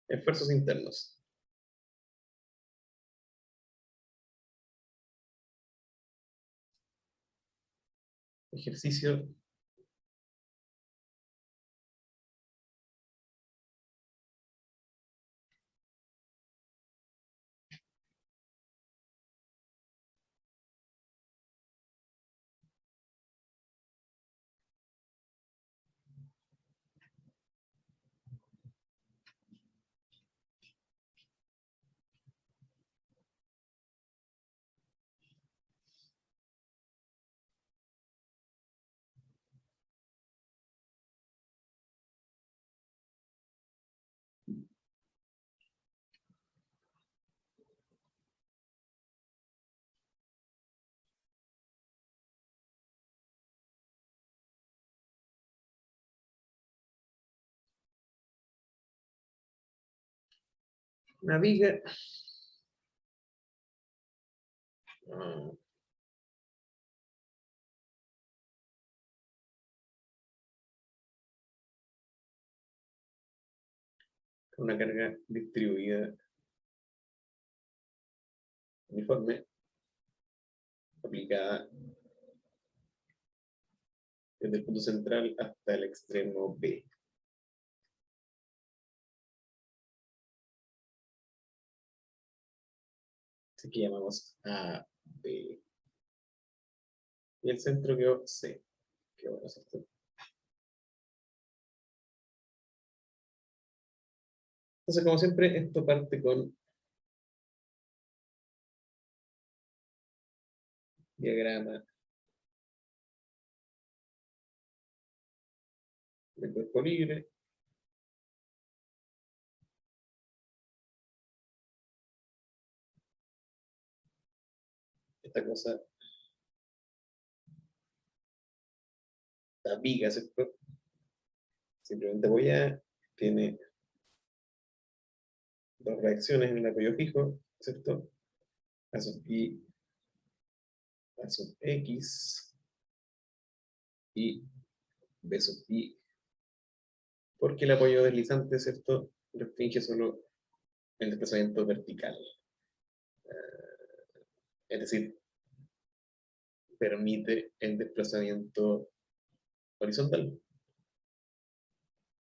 Esfuerzos internos. Ejercicio. Una viga. Una carga distribuida uniforme aplicada desde el punto central hasta el extremo B. Así que llamamos A, B. Y el centro quedó C. Qué bueno, ¿cierto? Entonces, como siempre, esto parte con diagrama de cuerpo libre. Esta cosa, la viga, ¿cierto? Simplemente apoyada, tiene dos reacciones en el apoyo fijo, ¿cierto? A sub I, A sub X y B sub I. Porque el apoyo deslizante, ¿cierto? Restringe solo el desplazamiento vertical. Es decir, permite el desplazamiento horizontal.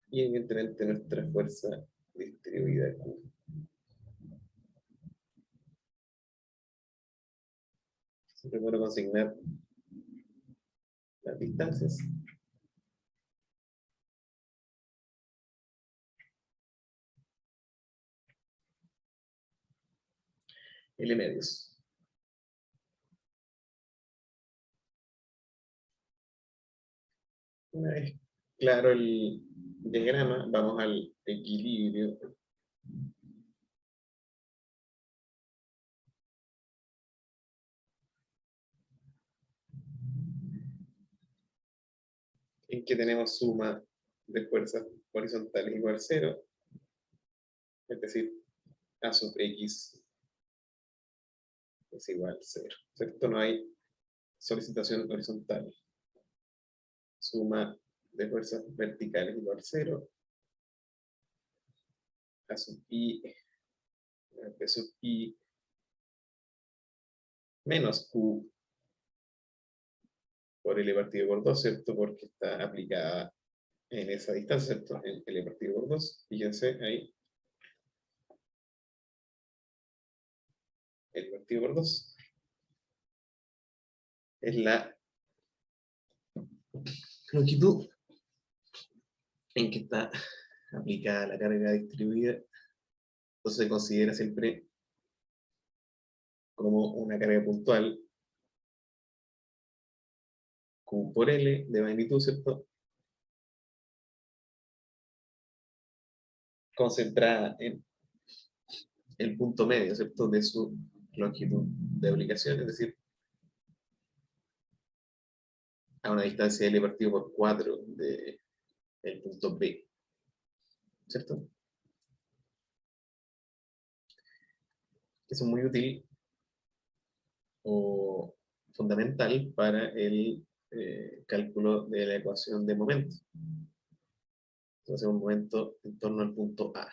Y evidentemente nuestra fuerza distribuida Q. Siempre puedo consignar las distancias. L medios. Una vez claro el diagrama, vamos al equilibrio. En que tenemos suma de fuerzas horizontales igual a 0. Es decir, A sub X es igual a 0. ¿Cierto? No hay solicitación horizontal. Suma de fuerzas verticales igual a 0. A sub I, B sub I menos Q por L partido por 2, ¿cierto? Porque está aplicada en esa distancia, ¿cierto? En L partido por 2. Fíjense ahí. L partido por 2 es la longitud en que está aplicada la carga distribuida. Entonces se considera siempre como una carga puntual Q por L de magnitud, ¿cierto? Concentrada en el punto medio, ¿cierto? De su longitud de aplicación, es decir, a una distancia L partido por 4 del punto B, ¿cierto? Eso es muy útil o fundamental para el cálculo de la ecuación de momento. Entonces, un momento en torno al punto A.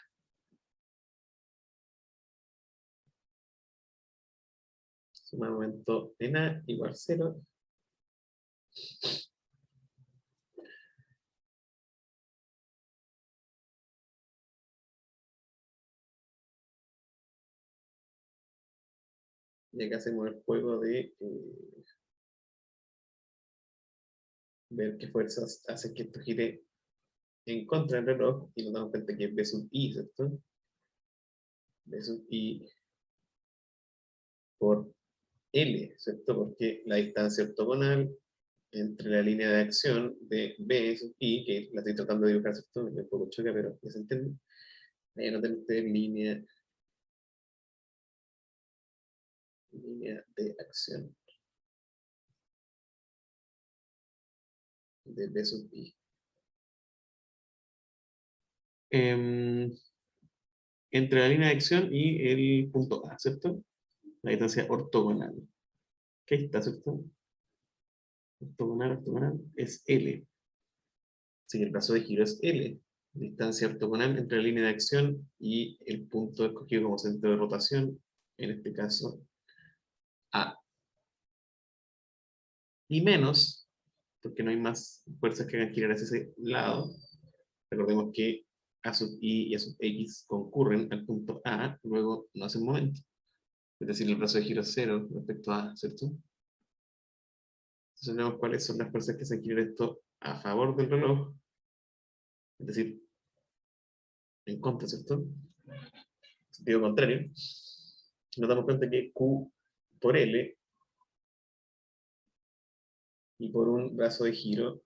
Suma de momento en A igual 0. Y acá hacemos el juego de ver qué fuerzas hacen que esto gire en contra del reloj, y nos damos cuenta que es B sub I, ¿cierto? B sub I por L, ¿cierto? Porque la distancia ortogonal entre la línea de acción de B sub I, que la estoy tratando de dibujar, ¿cierto? Me un poco choca, pero ya se entiende. Ahí anoten ustedes línea de acción de B sub I. Entre la línea de acción y el punto A, ¿cierto? La distancia ortogonal. ¿Qué está, cierto? Ortogonal es L. Así que el brazo de giro es L. Distancia ortogonal entre la línea de acción y el punto escogido como centro de rotación, en este caso A. Y menos, porque no hay más fuerzas que hagan girar hacia ese lado. Recordemos que A sub I y A sub X concurren al punto A, luego no hacen momento. Es decir, el brazo de giro es 0 respecto a A, ¿cierto? Entonces vemos cuáles son las fuerzas que hacen girar esto a favor del reloj, es decir, en contra, ¿cierto? Sentido contrario. Nos damos cuenta que Q por L y por un brazo de giro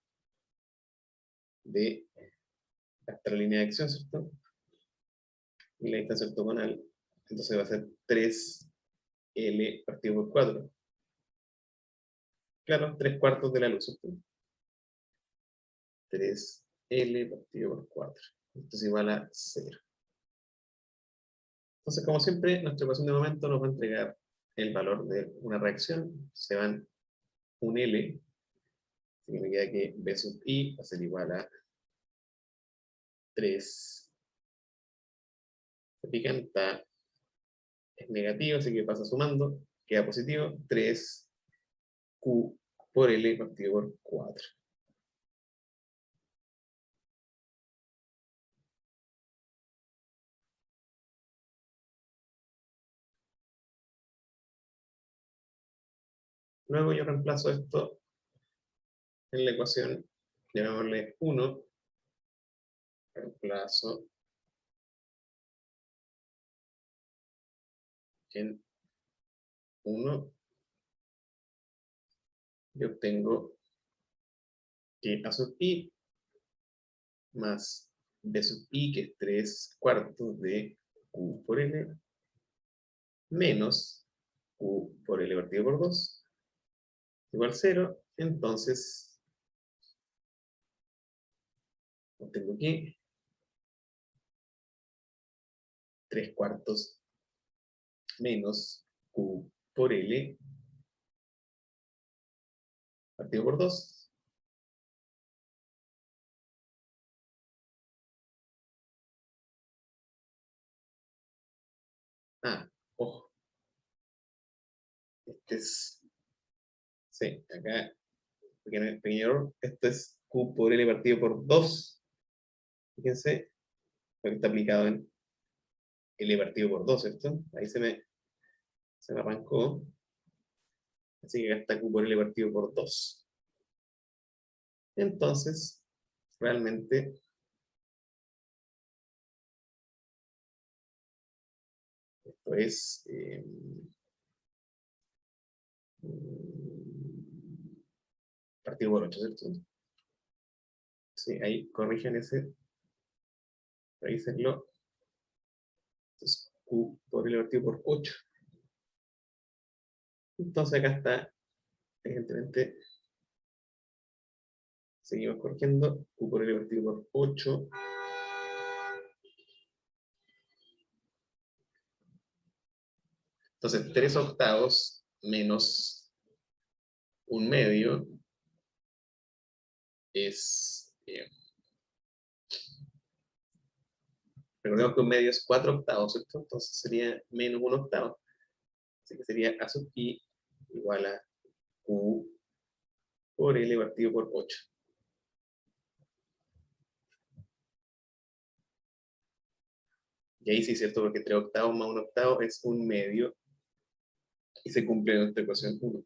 de hasta la línea de acción, ¿cierto? Y la distancia ortogonal, entonces va a ser 3L partido por 4. Claro, 3/4 de la luz, ¿cierto? 3L partido por 4. Esto es igual a 0. Entonces, como siempre, nuestra ecuación de momento nos va a entregar el valor de una reacción. Se van un L, así que me queda que B sub I va a ser igual a 3. Se fijan, es negativo, así que pasa sumando, queda positivo, 3Q por L partido por 4. Luego yo reemplazo esto en la ecuación, llamémosle 1, reemplazo en 1 y obtengo que A sub I más B sub I, que es 3/4 de Q por L, menos Q por L partido por 2, igual 0. Entonces, obtengo que 3/4 menos Q por L partido por 2. Ah, ojo. Este es. Sí, acá, pequeño error. Esto es Q por L partido por 2. Fíjense, porque está aplicado en L partido por 2, ¿cierto? Ahí se me arrancó. Así que acá está Q por L partido por 2. Entonces, realmente, esto es partido por 8, ¿cierto? Sí, ahí corrigen ese, revísenlo. Entonces, Q por L partido por 8. Entonces acá está, evidentemente, seguimos corrigiendo, Q por L partido por 8. Entonces, 3/8 menos 1/2 es... recordemos que 1/2 es 4/8, ¿cierto? Entonces sería menos 1/8. Así que sería A sub I igual a Q por L partido por 8. Y ahí sí es cierto, porque 3 octavos más 1 octavo es 1/2, y se cumple nuestra ecuación 1.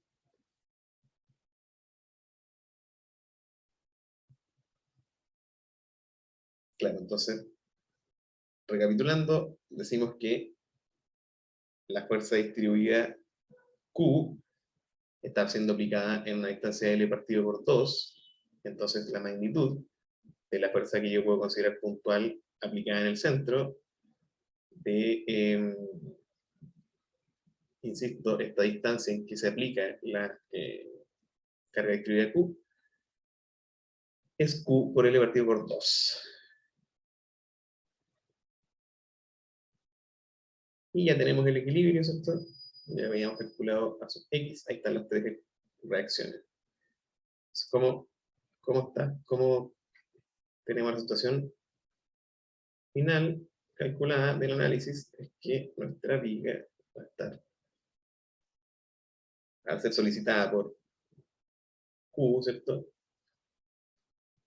Claro, entonces, recapitulando, decimos que la fuerza distribuida Q está siendo aplicada en una distancia L partido por 2, entonces la magnitud de la fuerza que yo puedo considerar puntual aplicada en el centro de, insisto, esta distancia en que se aplica la carga distribuida Q, es Q por L partido por 2. Y ya tenemos el equilibrio, ¿cierto? Ya habíamos calculado a sub X, ahí están las 3 reacciones. ¿Cómo está? ¿Cómo tenemos la situación final calculada del análisis? Es que nuestra viga va a estar, al ser solicitada por Q, ¿cierto?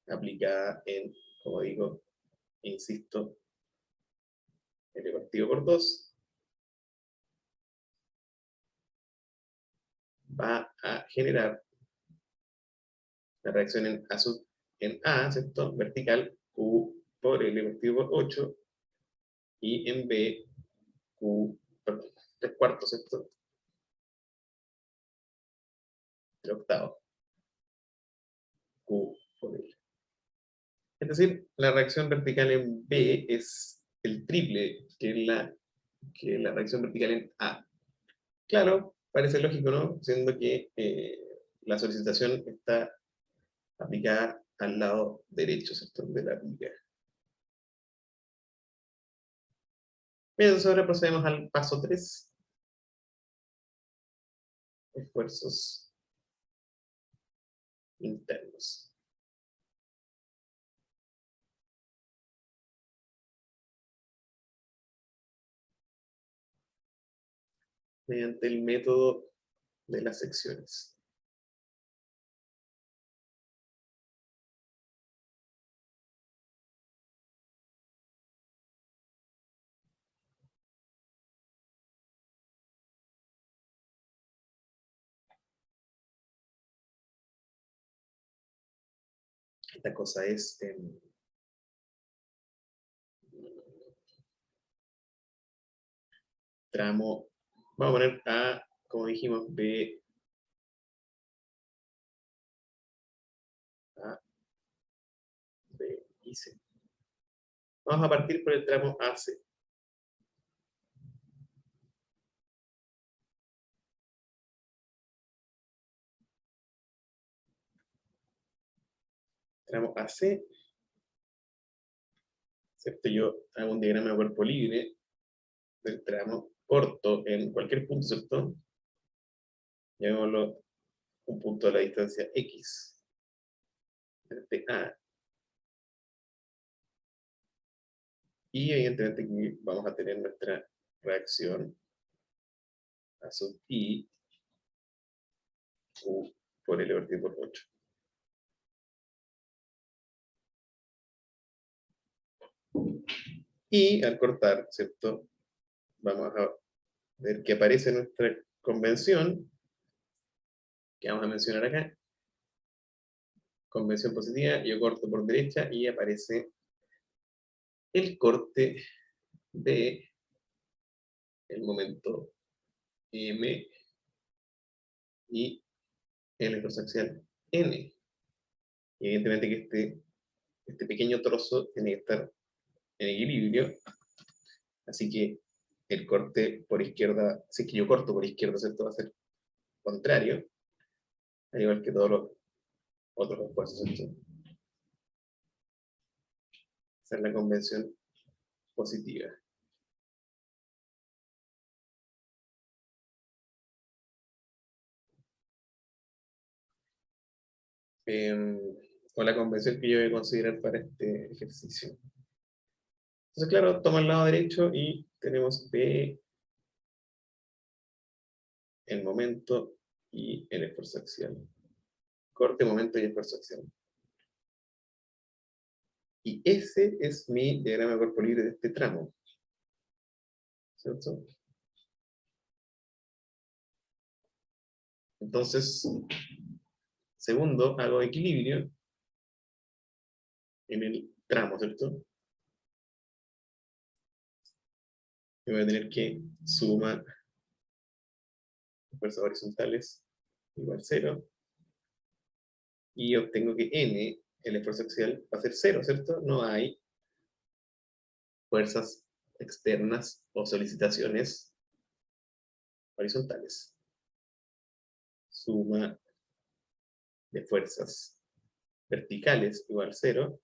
Aplicada en, como digo, insisto, L partido por 2, va a generar la reacción en A, ¿cierto? Vertical, Q por L partido por 8, y en B, Q, perdón, 3 cuartos, ¿cierto? 3 octavos, Q por L. Es decir, la reacción vertical en B es el triple que la reacción vertical en A. Claro, parece lógico, ¿no? Siendo que la solicitación está aplicada al lado derecho, ¿cierto? De la viga. Bien, entonces ahora procedemos al paso 3. Esfuerzos internos. Mediante el método de las secciones. Esta cosa es tramo, vamos a poner A, como dijimos, B, A, B y C. Vamos a partir por el tramo AC. Tramo AC, ¿cierto? Yo hago un diagrama de cuerpo libre del tramo corto en cualquier punto, ¿cierto? Llamémoslo un punto de la distancia X, entre A. Y evidentemente aquí vamos a tener nuestra reacción a sub I, Q por L partido por 8. Y al cortar, ¿cierto? Vamos a ver que aparece nuestra convención, que vamos a mencionar acá. Convención positiva, yo corto por derecha y aparece el corte de el momento M y el electroaxial N. Y evidentemente que este pequeño trozo tiene que estar en equilibrio, así que el corte por izquierda, si es que yo corto por izquierda, ¿cierto? Va a ser contrario, al igual que todos los otros esfuerzos, ¿cierto? Esa es la convención positiva. O la convención que yo voy a considerar para este ejercicio. Entonces, claro, toma el lado derecho y tenemos B, el momento y el esfuerzo axial. Corte, momento y esfuerzo axial. Y ese es mi diagrama de cuerpo libre de este tramo. ¿Cierto? Entonces, segundo, hago equilibrio en el tramo, ¿cierto? Y voy a tener que sumar fuerzas horizontales igual 0. Y obtengo que n, el esfuerzo axial, va a ser 0, ¿cierto? No hay fuerzas externas o solicitaciones horizontales. Suma de fuerzas verticales igual 0.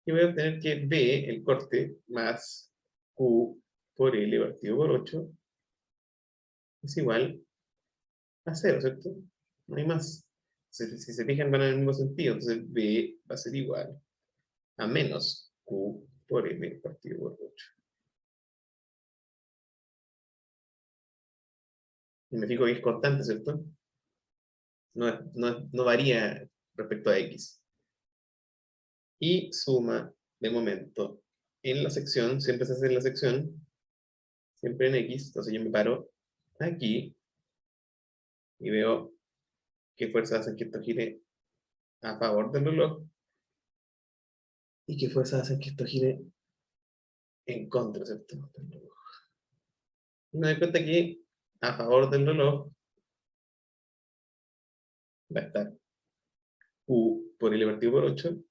Y voy a obtener que B, el corte, más Q por L partido por 8 es igual a 0, ¿cierto? No hay más. Si se fijan, van en el mismo sentido. Entonces B va a ser igual a menos Q por L partido por 8. Y me fijo que es constante, ¿cierto? No varía respecto a X. Y suma de momento en la sección, siempre se hace en la sección, siempre en X. Entonces yo me paro aquí y veo qué fuerzas hacen que esto gire a favor del reloj y qué fuerzas hacen que esto gire en contra, ¿cierto? Del reloj. Y me doy cuenta que a favor del reloj va a estar Q por L partido por 8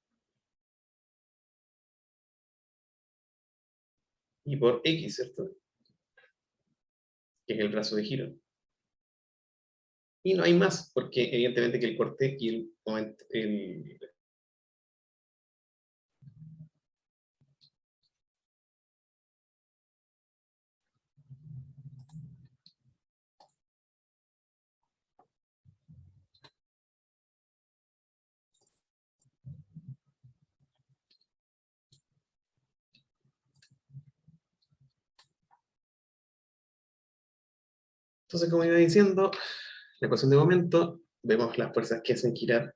y por X, ¿cierto? Que es el brazo de giro. Y no hay más, porque evidentemente que el corte y el momento, entonces, como iba diciendo, la ecuación de momento, vemos las fuerzas que hacen girar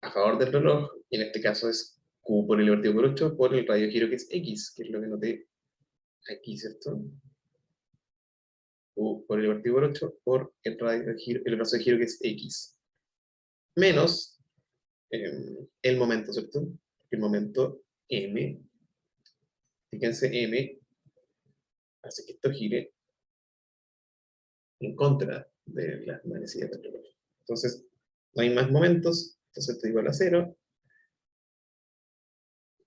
a favor del reloj, y en este caso es Q por L partido por 8 por el radio giro que es X, que es lo que noté aquí, ¿cierto? Q por L partido por 8 por el radio giro, el brazo de giro que es X. Menos el momento, ¿cierto? El momento M, fíjense, M hace que esto gire en contra de las manecillas del reloj. Entonces, no hay más momentos, entonces esto es igual a 0.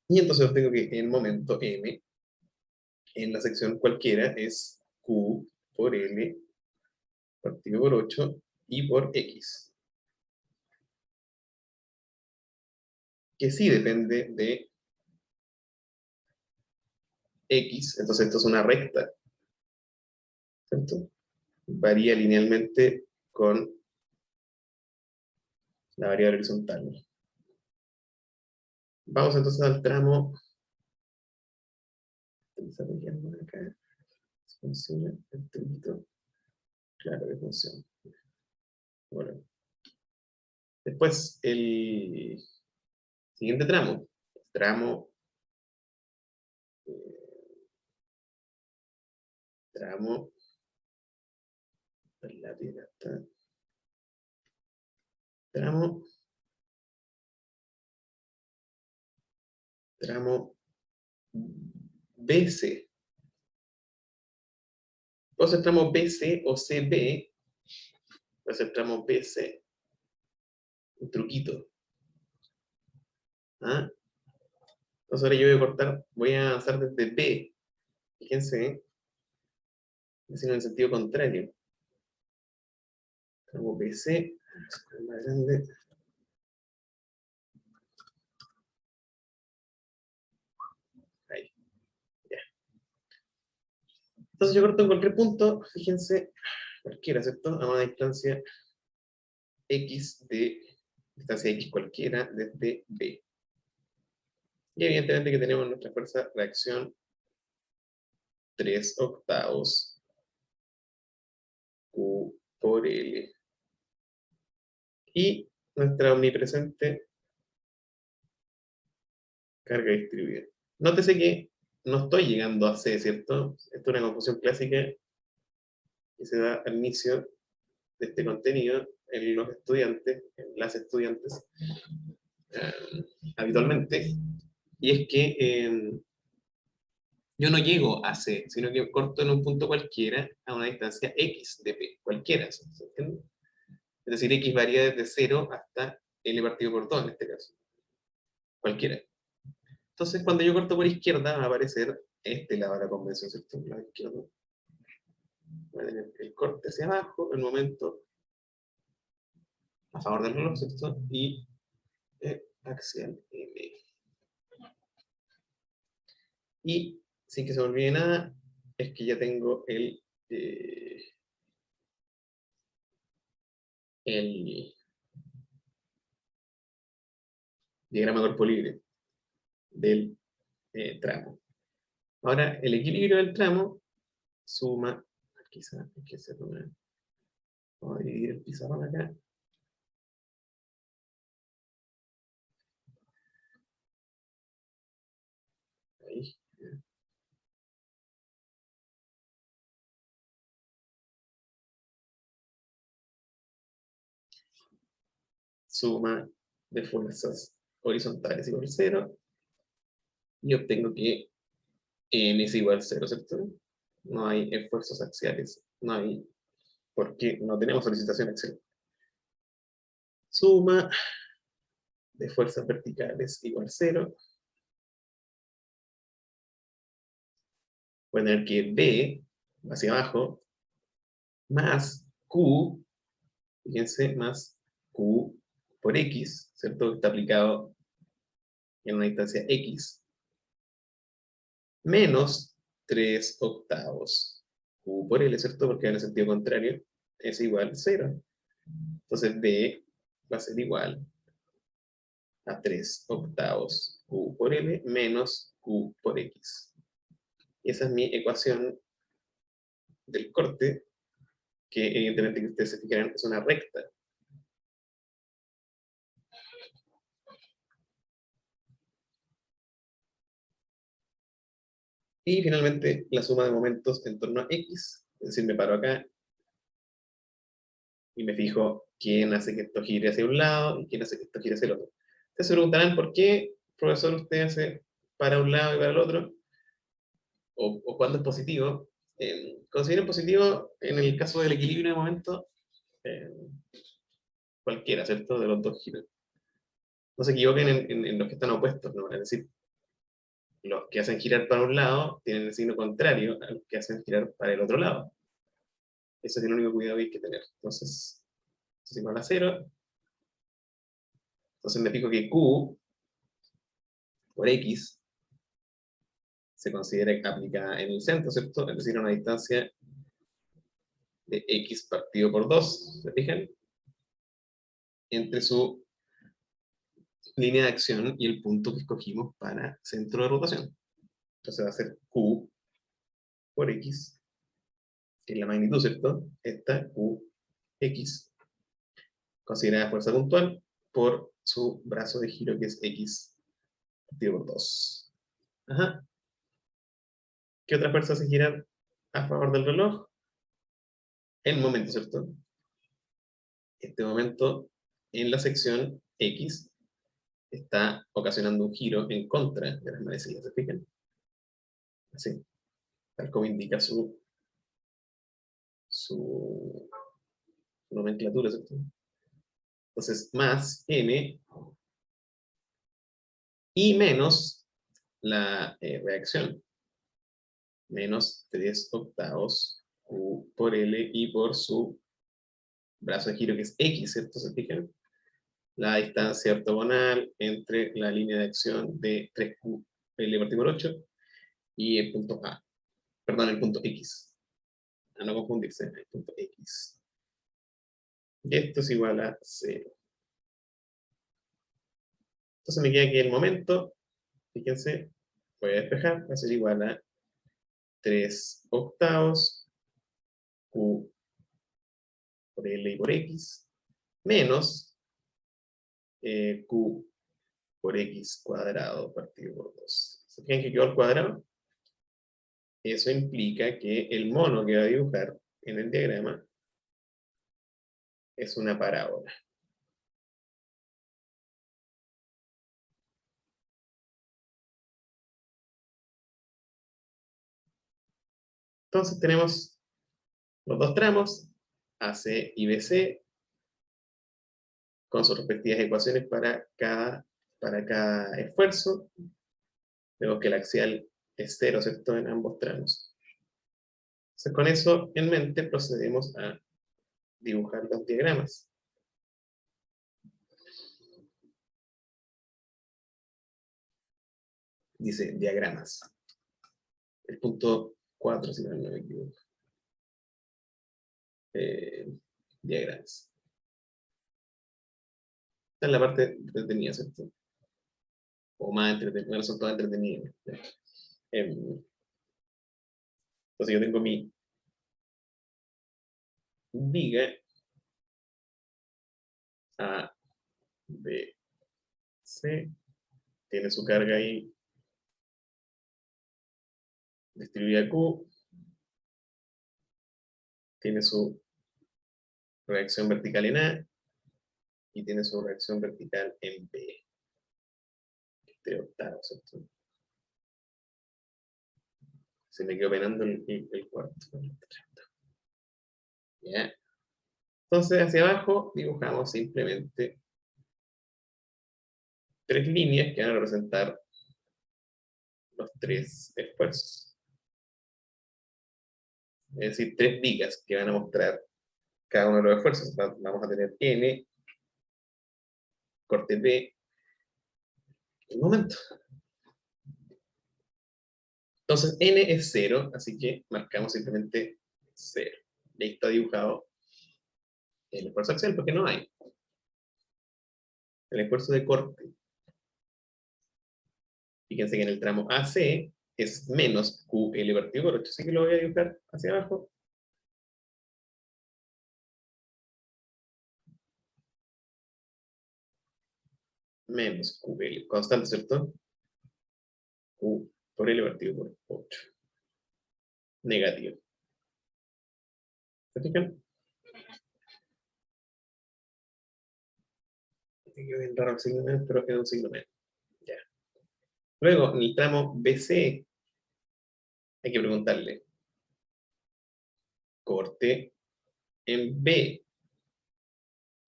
Y entonces obtengo que el momento M en la sección cualquiera es Q por L partido por 8 y por X. Que sí depende de X, entonces esto es una recta, ¿cierto? Varía linealmente con la variable horizontal. Vamos entonces al tramo. Desarrollando acá. Funciona el truquito. Claro que funciona. Bueno. Después, el siguiente tramo. Tramo. Tramo. La está. Tramo. Tramo BC. Puedo hacer tramo BC o CB. Puedo hacer tramo BC. Un truquito. ¿Ah? Entonces ahora yo voy a cortar, voy a avanzar desde B. Fíjense, es en el sentido contrario. Tramo BC, más grande. Ahí, ya. Entonces yo corto en cualquier punto, fíjense, cualquiera, ¿cierto? A una distancia X de, distancia X cualquiera desde B. Y evidentemente que tenemos nuestra fuerza de acción 3/8 Q por L. Y nuestra omnipresente carga distribuida. Nótese que no estoy llegando a C, ¿cierto? Esto es una confusión clásica que se da al inicio de este contenido en los estudiantes, en las estudiantes, habitualmente, y es que yo no llego a C, sino que corto en un punto cualquiera a una distancia X de P, cualquiera, ¿se entiende? Es decir, X varía desde 0 hasta L partido por 2 en este caso, cualquiera. Entonces, cuando yo corto por izquierda, va a aparecer este lado de la convención, ¿cierto? El lado izquierdo. Voy a tener el corte hacia abajo, el momento a favor del reloj, ¿cierto? Y axial M. Y sin que se me olvide nada, es que ya tengo el diagrama corpo libre del tramo. Ahora, el equilibrio del tramo suma, quizás hay que hacer una, vamos a dividir el pizarrón acá. Ahí. Suma de fuerzas horizontales igual a 0. Y obtengo que n es igual a 0, ¿cierto? No hay esfuerzos axiales. No hay, porque no tenemos solicitación axial. Suma de fuerzas verticales igual a 0. Voy a tener que B hacia abajo más Q, fíjense, más Q por X, ¿cierto? Está aplicado en una distancia X, menos 3 octavos Q por L, ¿cierto? Porque en el sentido contrario es igual a 0. Entonces B va a ser igual a 3 octavos Q por L menos Q por X. Y esa es mi ecuación del corte, que evidentemente que ustedes se fijarán es una recta. Y finalmente la suma de momentos en torno a X, es decir, me paro acá y me fijo quién hace que esto gire hacia un lado y quién hace que esto gire hacia el otro. Ustedes se preguntarán por qué, profesor, usted hace para un lado y para el otro, o cuándo es positivo. Consideren positivo en el caso del equilibrio de momentos cualquiera, ¿cierto? De los dos giros. No se equivoquen en los que están opuestos, ¿no? Es decir, los que hacen girar para un lado tienen el signo contrario a los que hacen girar para el otro lado. Ese es el único cuidado que hay que tener. Entonces, esto es igual a 0. Entonces me fijo que Q por X se considera aplicada en el centro, ¿cierto? Es decir, a una distancia de X partido por 2, ¿se fijan? Entre su línea de acción y el punto que escogimos para centro de rotación. Entonces va a ser Q por X, que es la magnitud, ¿cierto? Esta QX, considerada fuerza puntual por su brazo de giro, que es X partido por 2. Ajá. ¿Qué otra fuerza se gira a favor del reloj? El momento, ¿cierto? Este momento en la sección X está ocasionando un giro en contra de las manecillas, ¿se fijan? Así, tal como indica su nomenclatura, ¿cierto? Entonces, más m y menos la reacción, menos 3 octavos Q por L y por su brazo de giro que es X, ¿cierto? ¿Se fijan? La distancia ortogonal entre la línea de acción de 3Q L partido por 8 y el punto A, perdón, el punto X. A no confundirse, el punto X. Y esto es igual a 0. Entonces me queda que el momento, fíjense, voy a despejar, va a ser igual a 3 octavos Q por L y por X, menos Q por X cuadrado partido por 2. ¿Se fijan que quedó al cuadrado? Eso implica que el mono que va a dibujar en el diagrama es una parábola. Entonces tenemos los dos tramos, AC y BC, con sus respectivas ecuaciones para cada esfuerzo. Vemos que el axial es 0, ¿cierto?, en ambos tramos. Entonces, con eso en mente, procedemos a dibujar los diagramas. Dice diagramas. El punto 4, si no me equivoco. Diagramas. Esta es la parte entretenida, ¿cierto? O más entretenida. Bueno, son todas entretenidas. Entonces yo tengo mi viga A, B, C. Tiene su carga ahí distribuida Q. Tiene su reacción vertical en A. Y tiene su reacción vertical en B. Este octavo, ¿cierto? Se me quedó penando el cuarto. ¿Ya? Entonces, hacia abajo dibujamos simplemente 3 líneas que van a representar los 3 esfuerzos. Es decir, 3 vigas que van a mostrar cada uno de los esfuerzos. Vamos a tener N, corte B. Un momento. Entonces, N es 0, así que marcamos simplemente 0. Y ahí está dibujado el esfuerzo axial, porque no hay. El esfuerzo de corte. Fíjense que en el tramo AC es menos QL partido por 8, así que lo voy a dibujar hacia abajo. Menos QL, constante, ¿cierto? Q por L partido por 8. Negativo. ¿Se fijan? Quedó bien raro el signo menos, pero queda un signo menos. Ya. Luego, en el tramo BC, hay que preguntarle, corte en B,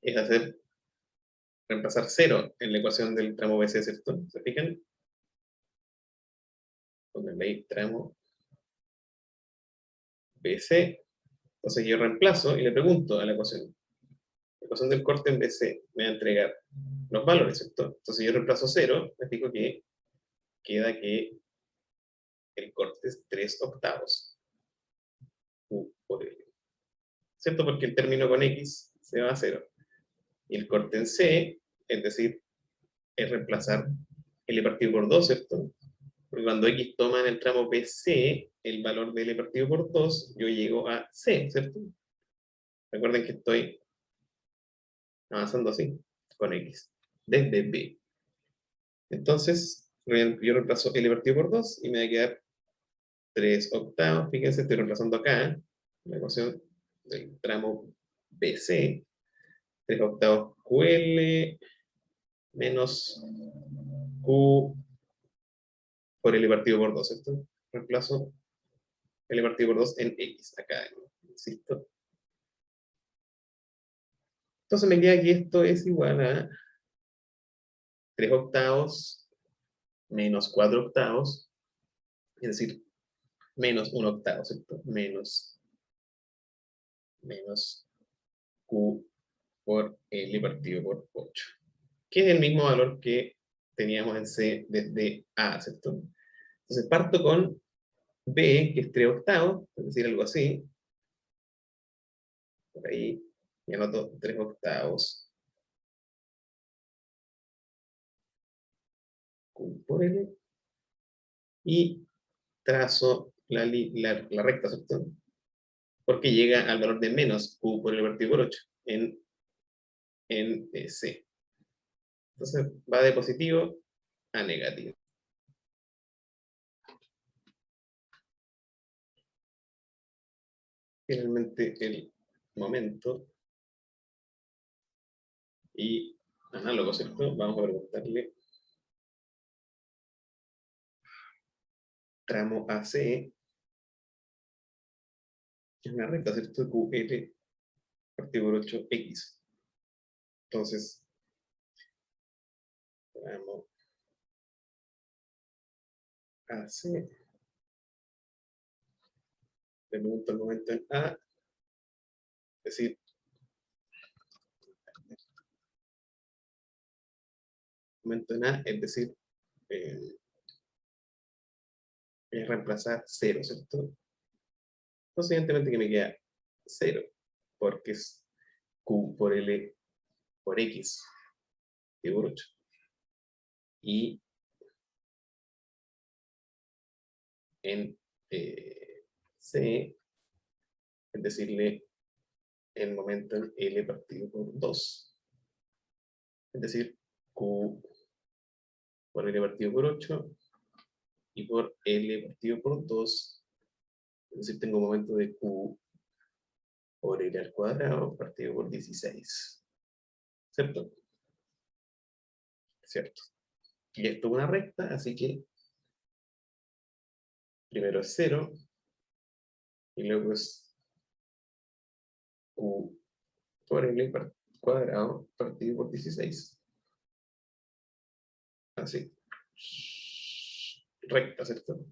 es hacer, reemplazar 0 en la ecuación del tramo BC, ¿cierto? ¿Se fijan? Pongan ahí tramo BC. Entonces yo reemplazo y le pregunto a la ecuación del corte en BC me va a entregar los valores, ¿cierto? Entonces yo reemplazo 0, me fijo que queda que el corte es 3 octavos. Q por L. ¿Cierto? Porque el término con X se va a 0. Y el corte en C, es decir, es reemplazar L partido por 2, ¿cierto? Porque cuando X toma en el tramo BC el valor de L partido por 2, yo llego a C, ¿cierto? Recuerden que estoy avanzando así, con X, desde B. Entonces, yo reemplazo L partido por 2 y me va a quedar 3 octavos. Fíjense, estoy reemplazando acá la ecuación del tramo BC. 3 octavos QL menos Q por L partido por 2, ¿cierto? Reemplazo L partido por 2 en X, acá, insisto. Entonces me queda que esto es igual a 3 octavos menos 4 octavos, es decir, menos 1 octavo, ¿cierto? Menos Q por L partido por 8, que es el mismo valor que teníamos en C desde A, ¿cierto? Entonces parto con B, que es 3 octavos, es decir, algo así. Por ahí me anoto 3 octavos. Q por L. Y trazo la recta, ¿cierto? porque llega al valor de menos Q por L partido por 8 en C. Entonces va de positivo a negativo. Finalmente el momento y análogo, ¿cierto? Vamos a preguntarle tramo AC, es una recta, ¿cierto? QL partido por 8X. Entonces, tramo AC, le pregunto el momento en A, es decir, momento en A, es decir, es reemplazar 0, ¿cierto? Entonces, evidentemente que me queda 0, porque es Q por L por X, y por 8. Y en C, es decirle el momento en L partido por 2. Es decir, Q por L partido por 8 y por L partido por 2. Es decir, tengo un momento de Q por L al cuadrado partido por 16. ¿Cierto? Cierto. Y esto es una recta, así que primero es 0 y luego es Q por L cuadrado partido por 16. Así. Recta, ¿cierto?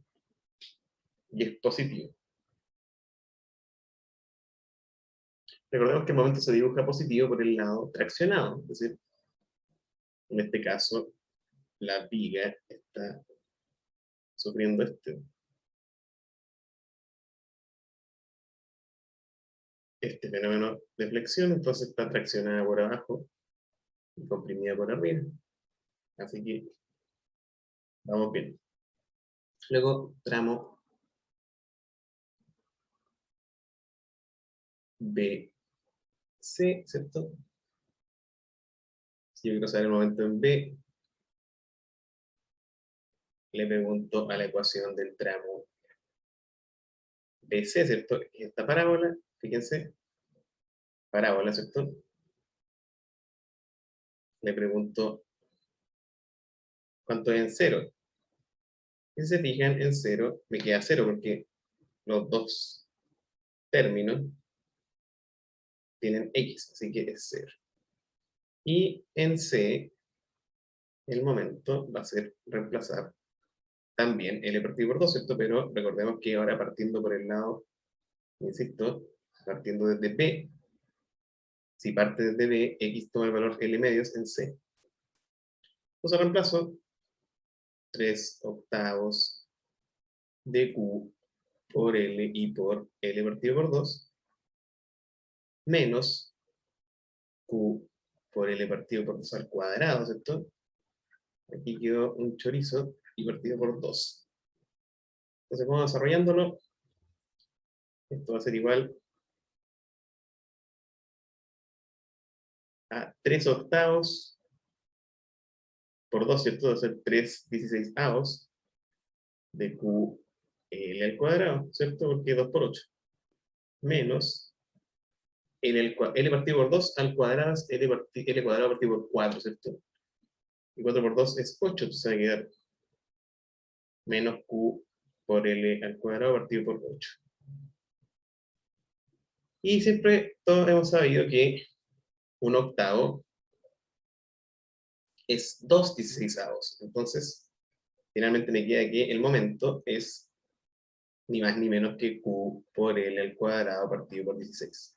Y es positivo. Recordemos que el momento se dibuja positivo por el lado traccionado, es decir, en este caso, la viga está sufriendo este fenómeno de flexión, entonces está traccionada por abajo y comprimida por arriba. Así que vamos bien. Luego, tramo BC, ¿cierto? Si yo quiero saber el momento en B, le pregunto a la ecuación del tramo BC, ¿cierto? Esta parábola, fíjense, parábola, ¿cierto? Le pregunto cuánto es en 0. Si se fijan, en 0 me queda 0 porque los dos términos tienen X, así que es 0. Y en C, el momento va a ser reemplazar también L partido por 2, ¿cierto? Pero recordemos que ahora partiendo por el lado, insisto, partiendo desde B, si parte desde B, X toma el valor L medios en C. Entonces reemplazo 3 octavos de Q por L y por L partido por 2, menos Q por L partido por 2 al cuadrado, ¿cierto? Aquí quedó un chorizo y partido por 2. Entonces vamos desarrollándolo. Esto va a ser igual a 3 octavos por 2, ¿cierto? Va a ser 3 16avos de Q L al cuadrado, ¿cierto? Porque 2 por 8. Menos L partido por 2 al cuadrado es L cuadrado partido por 4, ¿cierto? Y 4 por 2 es 8, entonces va a quedar menos Q por L al cuadrado partido por 8. Y siempre todos hemos sabido que un octavo es 2 16avos. Entonces, finalmente me queda que el momento es ni más ni menos que Q por L al cuadrado partido por 16.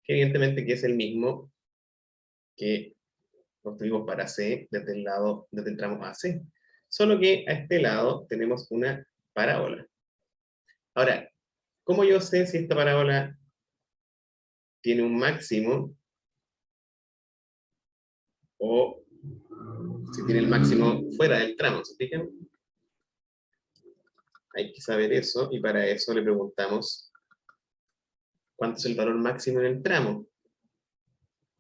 Que evidentemente que es el mismo que construimos para C desde el tramo AC. Solo que a este lado tenemos una parábola. Ahora, ¿cómo yo sé si esta parábola tiene un máximo o si tiene el máximo fuera del tramo? ¿Se fijan? Hay que saber eso y para eso le preguntamos ¿Cuánto es el valor máximo en el tramo?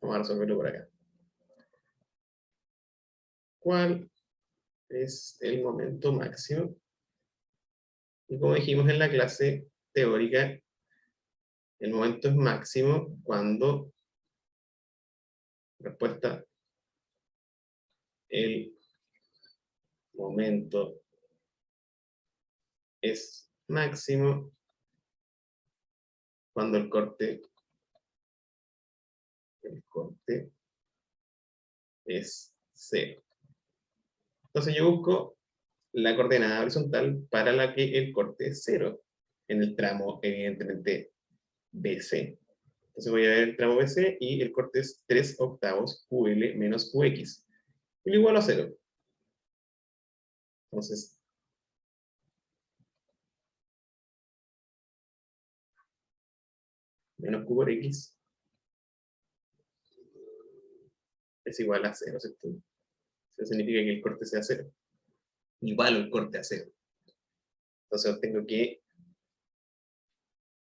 Vamos a resolverlo por acá. ¿Cuál es el momento máximo? Y como dijimos en la clase teórica, el momento es máximo cuando, respuesta, el momento es máximo cuando el corte es 0. Entonces yo busco la coordenada horizontal para la que el corte es 0 en el tramo, evidentemente, BC. Entonces voy a ver el tramo BC y el corte es 3/8 QL menos QX. Y lo igual a 0. Entonces, menos Q por X es igual a 0, ¿cierto? Eso significa que el corte sea 0. Igual el corte a 0. Entonces obtengo que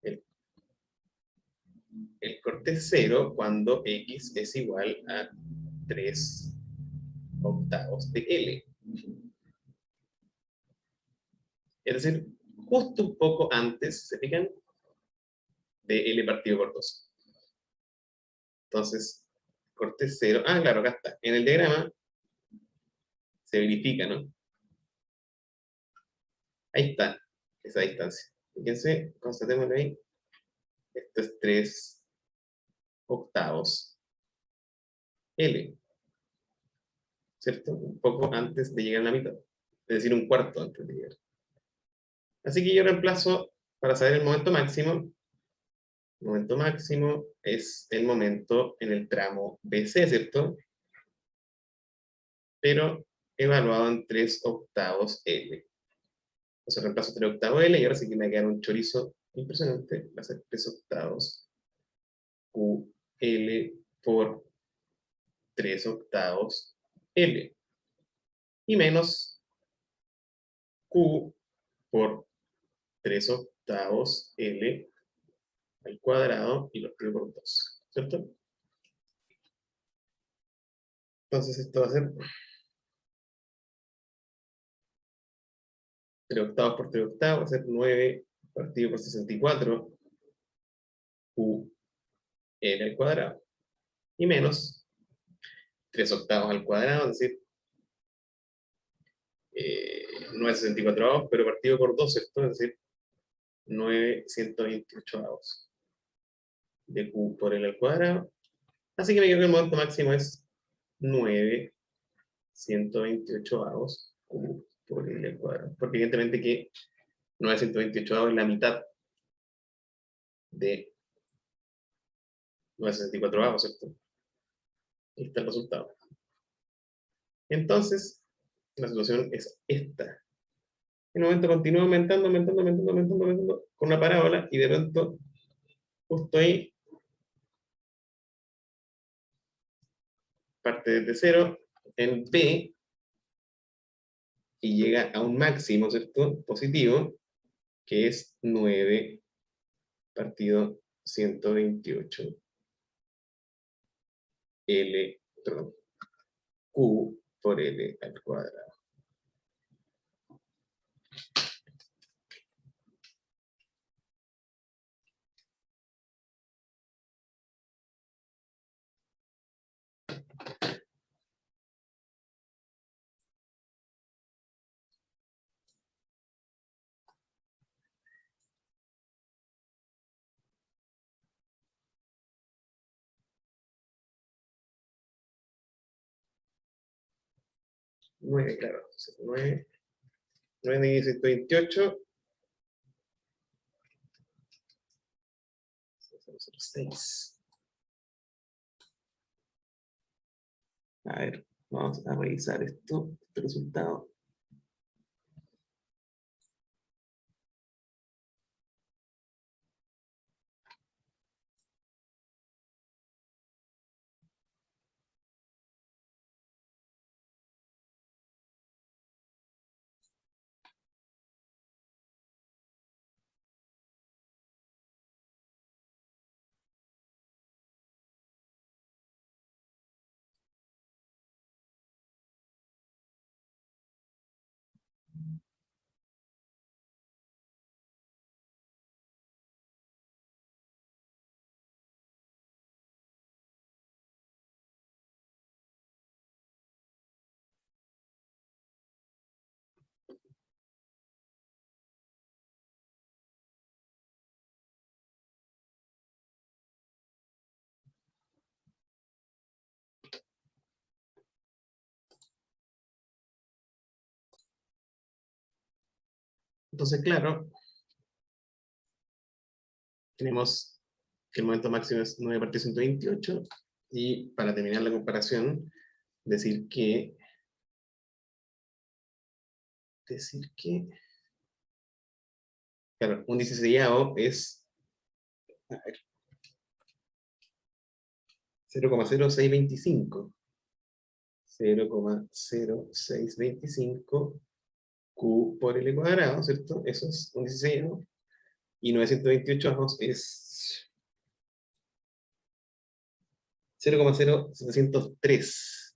el, el corte es 0 cuando X es igual a 3/8 de L. Es decir, justo un poco antes, ¿se fijan? De L partido por 2. Entonces, corte 0. Ah, claro, acá está. En el diagrama se verifica, ¿no? Ahí está, esa distancia. Fíjense, constatémoslo ahí. Esto es 3/8 L, ¿cierto? Un poco antes de llegar a la mitad. Es decir, un cuarto antes de llegar. Así que yo reemplazo, para saber el momento máximo, el momento máximo es el momento en el tramo BC, ¿cierto? Pero evaluado en 3/8 L. Entonces reemplazo 3/8 L y ahora sí que me queda un chorizo impresionante. Va a ser 3/8 QL por 3/8 L. Y menos Q por 3/8 L al cuadrado y lo escribo por 2, ¿cierto? Entonces esto va a ser 3/8 por 3/8, va a ser 9 partido por 64 Q L al cuadrado. Y menos 3/8 al cuadrado, es decir, 9/64, pero partido por 2, ¿cierto? Es decir, 9/128 de Q por L al cuadrado. Así que me quedo que el momento máximo es 9/128 Q por L al cuadrado. Porque evidentemente que 9/128 es la mitad de 9/64, ¿cierto? Ahí está el resultado. Entonces, la situación es esta. En un momento continúa aumentando, aumentando, aumentando, aumentando, aumentando, con una parábola, y de pronto, justo ahí, parte desde 0 en P y llega a un máximo, ¿cierto? Positivo, que es 9 partido 128 L, perdón, Q por L al cuadrado. Nueve, claro. 9, 9 de 128. 6. A ver, vamos a revisar esto, este resultado. Entonces, claro, tenemos que el momento máximo es 9 partido 128, y para terminar la comparación, decir que claro, un 16avo es, a ver, 0,0625. 0,0625 Q por L cuadrado, ¿cierto? Eso es un 16avo. Y 928 avos es 0,0703.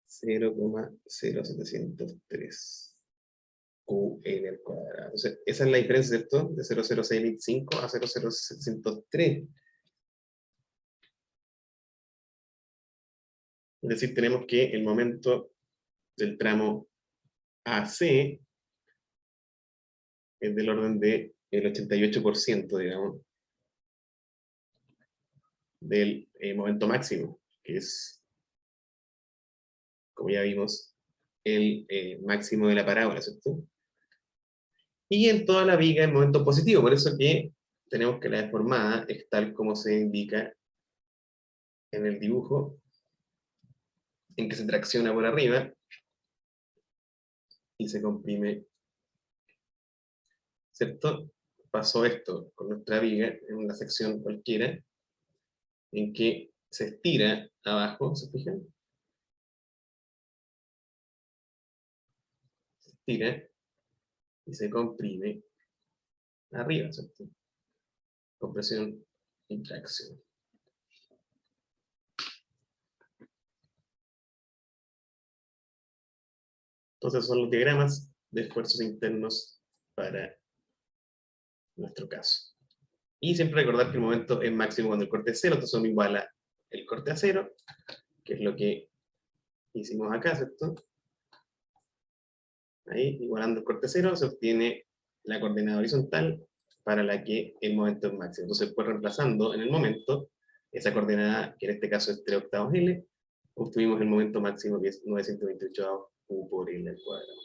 0,0703 QN al cuadrado. Entonces, esa es la diferencia, ¿cierto? De 0,0625 a 0,0703. Es decir, tenemos que el momento del tramo AC es del orden del 88%, digamos, del momento máximo, que es, como ya vimos, el máximo de la parábola, ¿cierto? Y en toda la viga el momento positivo, por eso que tenemos que la deformada es tal como se indica en el dibujo, en que se tracciona por arriba y se comprime, ¿cierto? Pasó esto con nuestra viga en una sección cualquiera, en que se estira abajo, ¿se fijan? Se estira y se comprime arriba, ¿cierto? Compresión y tracción. Entonces son los diagramas de esfuerzos internos para nuestro caso. Y siempre recordar que el momento es máximo cuando el corte es cero, entonces son igual a el corte a cero, que es lo que hicimos acá, ¿cierto? Ahí, igualando el corte a cero, se obtiene la coordenada horizontal para la que el momento es máximo. Entonces, pues reemplazando en el momento esa coordenada, que en este caso es 3 octavos L, obtuvimos el momento máximo, que es 928 U por L al cuadrado.